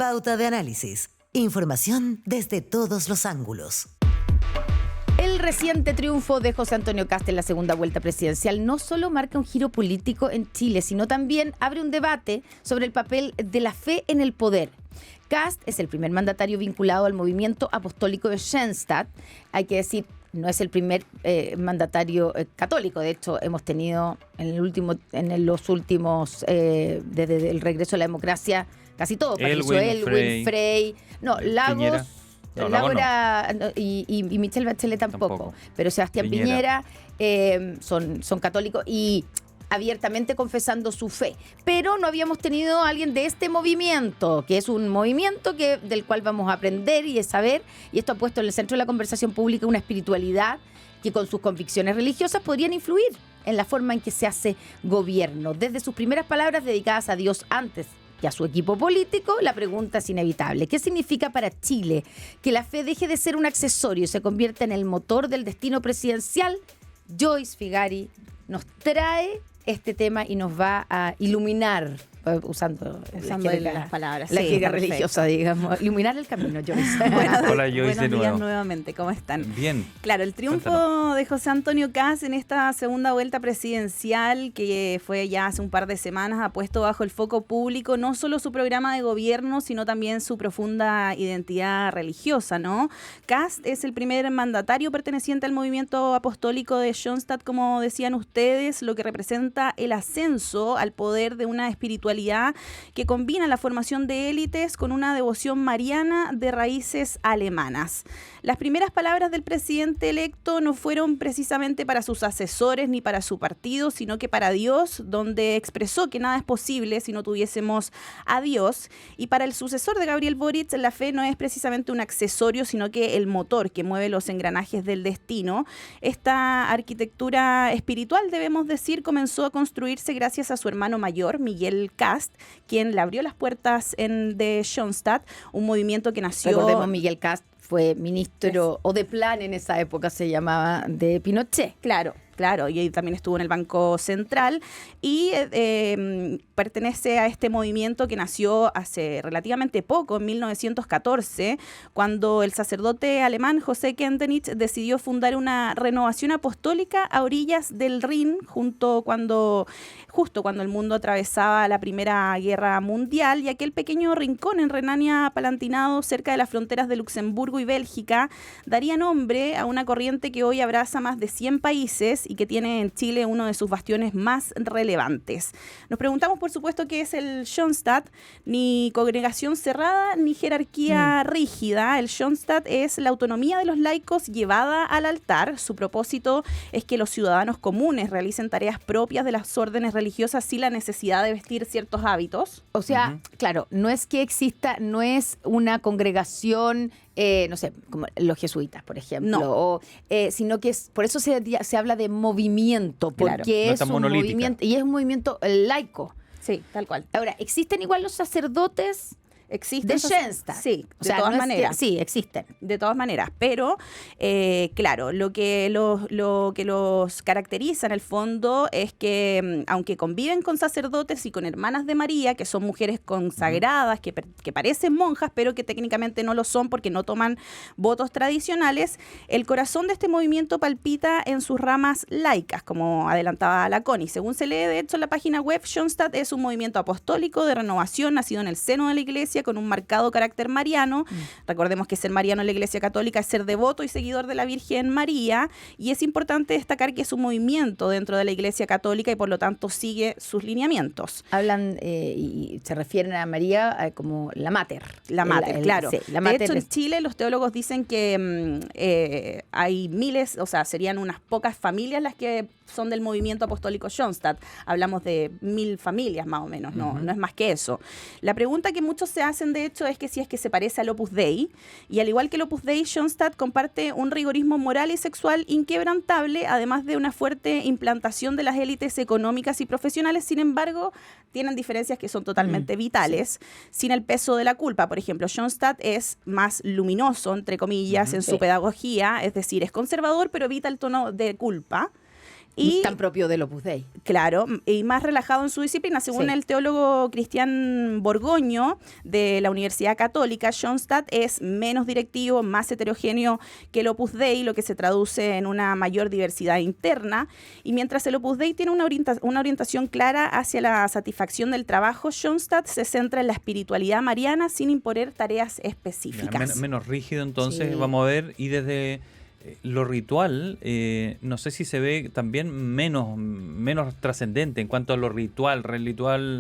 Pauta de análisis. Información desde todos los ángulos. El reciente triunfo de José Antonio Kast en la segunda vuelta presidencial no solo marca un giro político en Chile, sino también abre un debate sobre el papel de la fe en el poder. Kast es el primer mandatario vinculado al movimiento apostólico de Schoenstatt. Hay que decir, no es el primer mandatario católico. De hecho, hemos tenido los últimos, desde el regreso a la democracia, casi todo. Elwin Frey. No, Lagos. No, y Michelle Bachelet tampoco. Pero Sebastián Piñera son católicos y abiertamente confesando su fe. Pero no habíamos tenido a alguien de este movimiento, que es un movimiento del cual vamos a aprender y a saber, y esto ha puesto en el centro de la conversación pública una espiritualidad que con sus convicciones religiosas podrían influir en la forma en que se hace gobierno. Desde sus primeras palabras dedicadas a Dios antes que a su equipo político, la pregunta es inevitable. ¿Qué significa para Chile que la fe deje de ser un accesorio y se convierta en el motor del destino presidencial? Joyce Figari nos trae este tema y nos va a iluminar, usando las palabras. La jerga religiosa, digamos. Iluminar el camino, Joyce. Hola, Joyce, buenos de nuevo. días nuevamente, ¿cómo están? Bien. Claro, el triunfo de José Antonio Kast en esta segunda vuelta presidencial, que fue ya hace un par de semanas, ha puesto bajo el foco público no solo su programa de gobierno, sino también su profunda identidad religiosa, ¿no? Kast es el primer mandatario perteneciente al movimiento apostólico de Schoenstatt, como decían ustedes, lo que representa el ascenso al poder de una espiritualidad que combina la formación de élites con una devoción mariana de raíces alemanas. Las primeras palabras del presidente electo no fueron precisamente para sus asesores ni para su partido, sino que para Dios, donde expresó que nada es posible si no tuviésemos a Dios. Y para el sucesor de Gabriel Boric, la fe no es precisamente un accesorio, sino que el motor que mueve los engranajes del destino. Esta arquitectura espiritual, debemos decir, comenzó a construirse gracias a su hermano mayor, Miguel Kast, quien le abrió las puertas de Schoenstatt, un movimiento que nació... Recordemos, Miguel Kast fue ministro, o de plan en esa época se llamaba, de Pinochet. Claro, y también estuvo en el Banco Central y pertenece a este movimiento que nació hace relativamente poco, en 1914, cuando el sacerdote alemán José Kentenich decidió fundar una renovación apostólica a orillas del Rin, justo cuando el mundo atravesaba la Primera Guerra Mundial, y aquel pequeño rincón en Renania-Palatinado, cerca de las fronteras de Luxemburgo y Bélgica, daría nombre a una corriente que hoy abraza más de 100 países y que tiene en Chile uno de sus bastiones más relevantes. Nos preguntamos, por supuesto, qué es el Schoenstatt. Ni congregación cerrada ni jerarquía rígida. El Schoenstatt es la autonomía de los laicos llevada al altar. Su propósito es que los ciudadanos comunes realicen tareas propias de las órdenes religiosas sin la necesidad de vestir ciertos hábitos. O sea, claro, no es que exista, no es una congregación... no sé, como los jesuitas, por ejemplo, sino que por eso se habla de movimiento, porque no es un movimiento, y es un movimiento laico. Sí, tal cual. Ahora, ¿existen igual los sacerdotes de Schoenstatt? Sí, de todas maneras. Sí, existen. De todas maneras, pero claro, lo que los caracteriza en el fondo es que aunque conviven con sacerdotes y con hermanas de María, que son mujeres consagradas, que parecen monjas, pero que técnicamente no lo son porque no toman votos tradicionales, el corazón de este movimiento palpita en sus ramas laicas, como adelantaba la Connie. Según se lee, de hecho, en la página web, Schoenstatt es un movimiento apostólico de renovación nacido en el seno de la Iglesia con un marcado carácter mariano. Recordemos que ser mariano en la Iglesia Católica es ser devoto y seguidor de la Virgen María, y es importante destacar que es un movimiento dentro de la Iglesia Católica y por lo tanto sigue sus lineamientos. Hablan y se refieren a María como la mater. La mater, claro. Sí, la mater. De hecho, en Chile los teólogos dicen que hay miles, o sea, serían unas pocas familias las que son del movimiento apostólico Schoenstatt. Hablamos de 1000 familias más o menos, no es más que eso. La pregunta que muchos se hacen, de hecho, es que si es que se parece al Opus Dei, y al igual que el Opus Dei, Schoenstatt comparte un rigorismo moral y sexual inquebrantable, además de una fuerte implantación de las élites económicas y profesionales. Sin embargo, tienen diferencias que son totalmente vitales, sin el peso de la culpa. Por ejemplo, Schoenstatt es más luminoso, entre comillas, en su pedagogía, es decir, es conservador, pero evita el tono de culpa. Y tan propio del Opus Dei. Claro, y más relajado en su disciplina. Según el teólogo Cristian Borgoño de la Universidad Católica, Schoenstatt es menos directivo, más heterogéneo que el Opus Dei, lo que se traduce en una mayor diversidad interna. Y mientras el Opus Dei tiene una orientación clara hacia la satisfacción del trabajo, Schoenstatt se centra en la espiritualidad mariana sin imponer tareas específicas. Menos rígido, entonces, vamos a ver, y desde lo ritual, no sé si se ve también menos trascendente en cuanto a lo ritual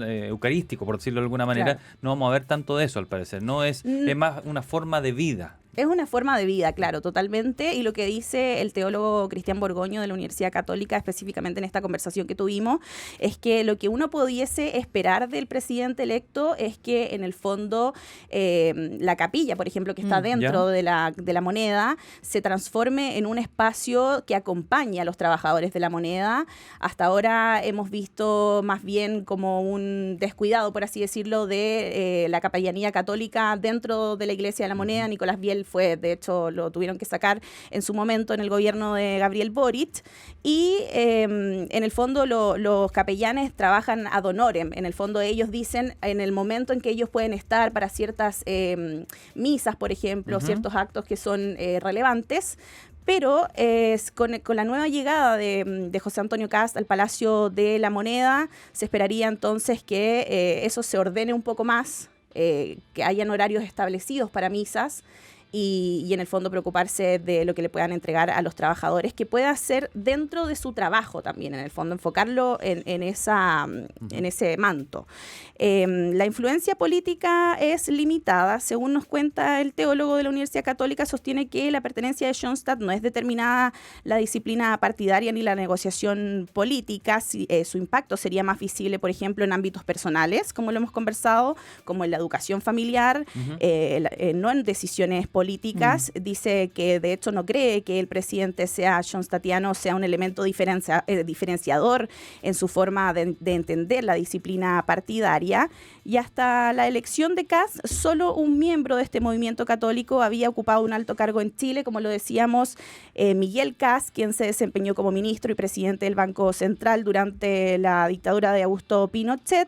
eucarístico, por decirlo de alguna manera. Claro. No vamos a ver tanto de eso, al parecer. No es más una forma de vida. Es una forma de vida, claro, totalmente. Y lo que dice el teólogo Cristian Borgoño de la Universidad Católica, específicamente en esta conversación que tuvimos, es que lo que uno pudiese esperar del presidente electo es que, en el fondo, la capilla, por ejemplo, que está dentro de la moneda, se transforme en un espacio que acompañe a los trabajadores de la moneda. Hasta ahora hemos visto más bien como un descuidado, por así decirlo, de la capellanía católica dentro de la Iglesia de la Moneda. Nicolás Viel fue, de hecho, lo tuvieron que sacar en su momento en el gobierno de Gabriel Boric, y en el fondo los capellanes trabajan ad honorem. En el fondo ellos dicen en el momento en que ellos pueden estar para ciertas misas, por ejemplo, ciertos actos que son relevantes. Pero con la nueva llegada de José Antonio Kast al Palacio de la Moneda, se esperaría entonces que eso se ordene un poco más, que hayan horarios establecidos para misas, y en el fondo preocuparse de lo que le puedan entregar a los trabajadores, que pueda ser dentro de su trabajo también, en el fondo, enfocarlo en ese manto. La influencia política es limitada. Según nos cuenta el teólogo de la Universidad Católica, sostiene que la pertenencia de Schoenstatt no es determinada la disciplina partidaria ni la negociación política. Su impacto sería más visible, por ejemplo, en ámbitos personales, como lo hemos conversado, como en la educación familiar, no en decisiones políticas. Dice que de hecho no cree que el presidente schoenstattiano sea un elemento diferenciador en su forma de entender la disciplina partidaria, y hasta la elección de Kast solo un miembro de este movimiento católico había ocupado un alto cargo en Chile, como lo decíamos, Miguel Kast, quien se desempeñó como ministro y presidente del Banco Central durante la dictadura de Augusto Pinochet.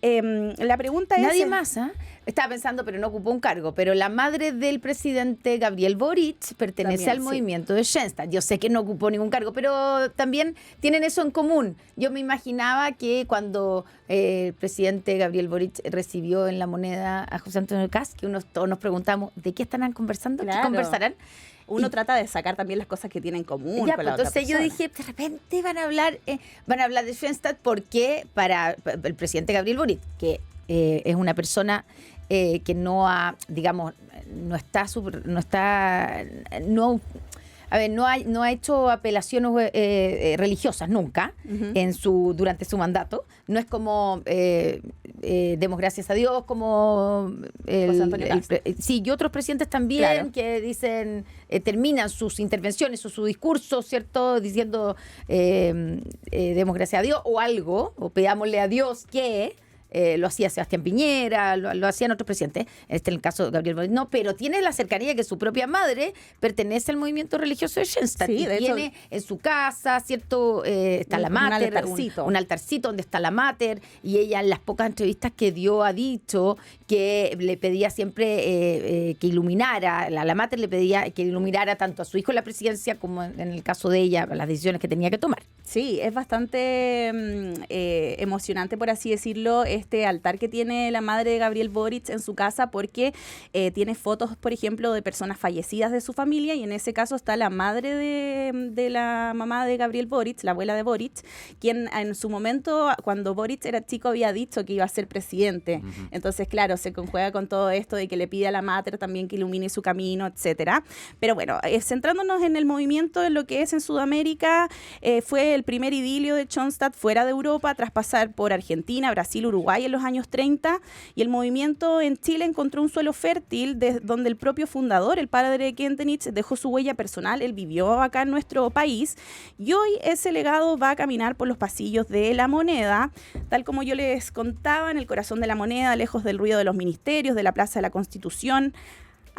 La pregunta es... Nadie más, ¿eh? Estaba pensando, pero no ocupó un cargo, pero la madre del presidente Gabriel Boric pertenece también al movimiento de Schoenstatt. Yo sé que no ocupó ningún cargo, pero también tienen eso en común. Yo me imaginaba que cuando el presidente Gabriel Boric recibió en la moneda a José Antonio Kast, que todos nos preguntamos, ¿de qué estarán conversando? Claro. ¿Qué conversarán? Uno trata de sacar también las cosas que tienen en común. Ya, con la entonces yo dije, de repente van a hablar de Schoenstatt, porque para el presidente Gabriel Boric, que es una persona que no ha, digamos, no ha hecho apelaciones religiosas nunca durante su mandato. No es como demos gracias a Dios, como sí, y otros presidentes también, claro, que dicen, terminan sus intervenciones o su discurso, ¿cierto?, diciendo demos gracias a Dios o algo, o pedámosle a Dios que... lo hacía Sebastián Piñera, lo hacían otros presidentes, en el caso de Gabriel Boric no, pero tiene la cercanía que su propia madre pertenece al movimiento religioso de Schoenstatt, y tiene en su casa, ¿cierto? Está la mater, un altarcito donde está la mater, y ella en las pocas entrevistas que dio ha dicho que le pedía siempre que iluminara, la mater le pedía que iluminara tanto a su hijo en la presidencia como en el caso de ella, las decisiones que tenía que tomar. Sí, es bastante emocionante, por así decirlo, este altar que tiene la madre de Gabriel Boric en su casa, porque tiene fotos, por ejemplo, de personas fallecidas de su familia, y en ese caso está la madre de la mamá de Gabriel Boric, la abuela de Boric, quien en su momento, cuando Boric era chico, había dicho que iba a ser presidente. Entonces, claro, se conjuega con todo esto de que le pide a la mater también que ilumine su camino, etcétera. Pero bueno, centrándonos en el movimiento, en lo que es en Sudamérica, fue el primer idilio de Schoenstatt fuera de Europa, tras pasar por Argentina, Brasil, Uruguay en los años 30, y el movimiento en Chile encontró un suelo fértil donde el propio fundador, el padre de Kentenich, dejó su huella personal. Él vivió acá en nuestro país, y hoy ese legado va a caminar por los pasillos de la moneda, tal como yo les contaba, en el corazón de la moneda, lejos del ruido de los ministerios, de la Plaza de la Constitución.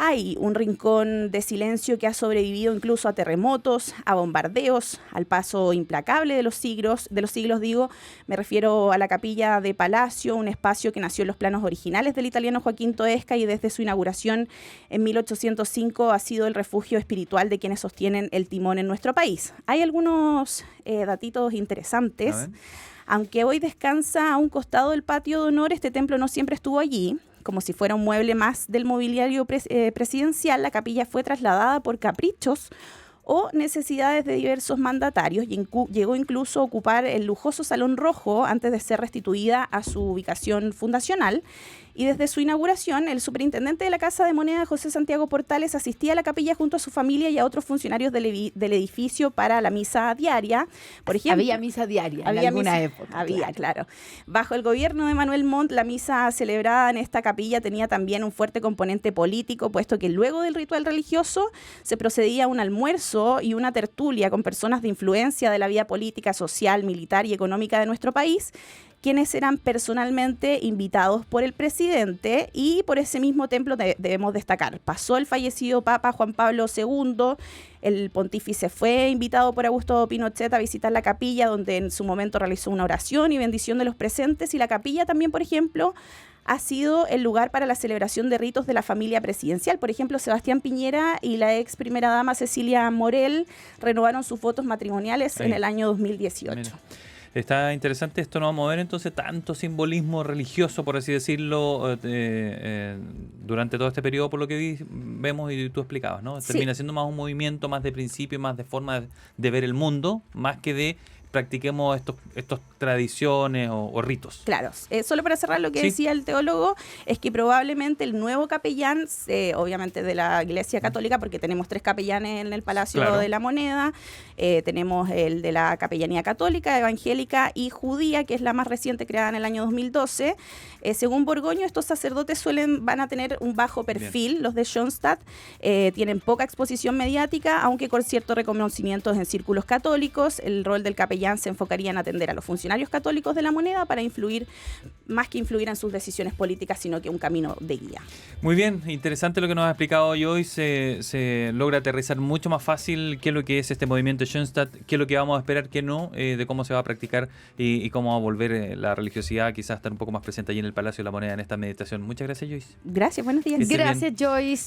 Hay un rincón de silencio que ha sobrevivido incluso a terremotos, a bombardeos, al paso implacable de los siglos, me refiero a la capilla de Palacio, un espacio que nació en los planos originales del italiano Joaquín Toesca y desde su inauguración en 1805 ha sido el refugio espiritual de quienes sostienen el timón en nuestro país. Hay algunos datitos interesantes. Aunque hoy descansa a un costado del patio de honor, este templo no siempre estuvo allí. Como si fuera un mueble más del mobiliario presidencial, la capilla fue trasladada por caprichos o necesidades de diversos mandatarios y llegó incluso a ocupar el lujoso Salón Rojo antes de ser restituida a su ubicación fundacional. Y desde su inauguración, el superintendente de la Casa de Moneda, José Santiago Portales, asistía a la capilla junto a su familia y a otros funcionarios del edificio para la misa diaria. Por ejemplo, había misa diaria en alguna época. Había, claro. Bajo el gobierno de Manuel Montt, la misa celebrada en esta capilla tenía también un fuerte componente político, puesto que luego del ritual religioso se procedía a un almuerzo y una tertulia con personas de influencia de la vida política, social, militar y económica de nuestro país, quienes eran personalmente invitados por el presidente, y por ese mismo templo debemos destacar. Pasó el fallecido Papa Juan Pablo II, el pontífice fue invitado por Augusto Pinochet a visitar la capilla, donde en su momento realizó una oración y bendición de los presentes, y la capilla también, por ejemplo, ha sido el lugar para la celebración de ritos de la familia presidencial. Por ejemplo, Sebastián Piñera y la ex primera dama Cecilia Morel renovaron sus votos matrimoniales en el año 2018. Mira. Está interesante esto, no vamos a ver entonces tanto simbolismo religioso, por así decirlo, durante todo este periodo, por lo que vemos y tú explicabas, ¿no? Sí. Termina siendo más un movimiento, más de principio, más de forma de ver el mundo, más que de practiquemos estos tradiciones o ritos. Claro, solo para cerrar lo que decía el teólogo, es que probablemente el nuevo capellán, obviamente de la Iglesia Católica, porque tenemos 3 capellanes en el Palacio de la Moneda, tenemos el de la Capellanía Católica, Evangélica y Judía, que es la más reciente, creada en el año 2012. Según Borgoño, estos sacerdotes van a tener un bajo perfil. Bien. Los de Schoenstatt tienen poca exposición mediática, aunque con ciertos reconocimientos en círculos católicos. El rol del capellán se enfocaría en atender a los funcionarios católicos de la Moneda para influir, más que influir en sus decisiones políticas, sino que un camino de guía. Muy bien, interesante lo que nos ha explicado hoy. Se logra aterrizar mucho más fácil qué es lo que es este movimiento Schoenstatt, qué es lo que vamos a esperar, qué no, de cómo se va a practicar y cómo va a volver la religiosidad, quizás estar un poco más presente allí en el Palacio de la Moneda en esta meditación. Muchas gracias, Joyce. Gracias, buenos días. Gracias, Joyce.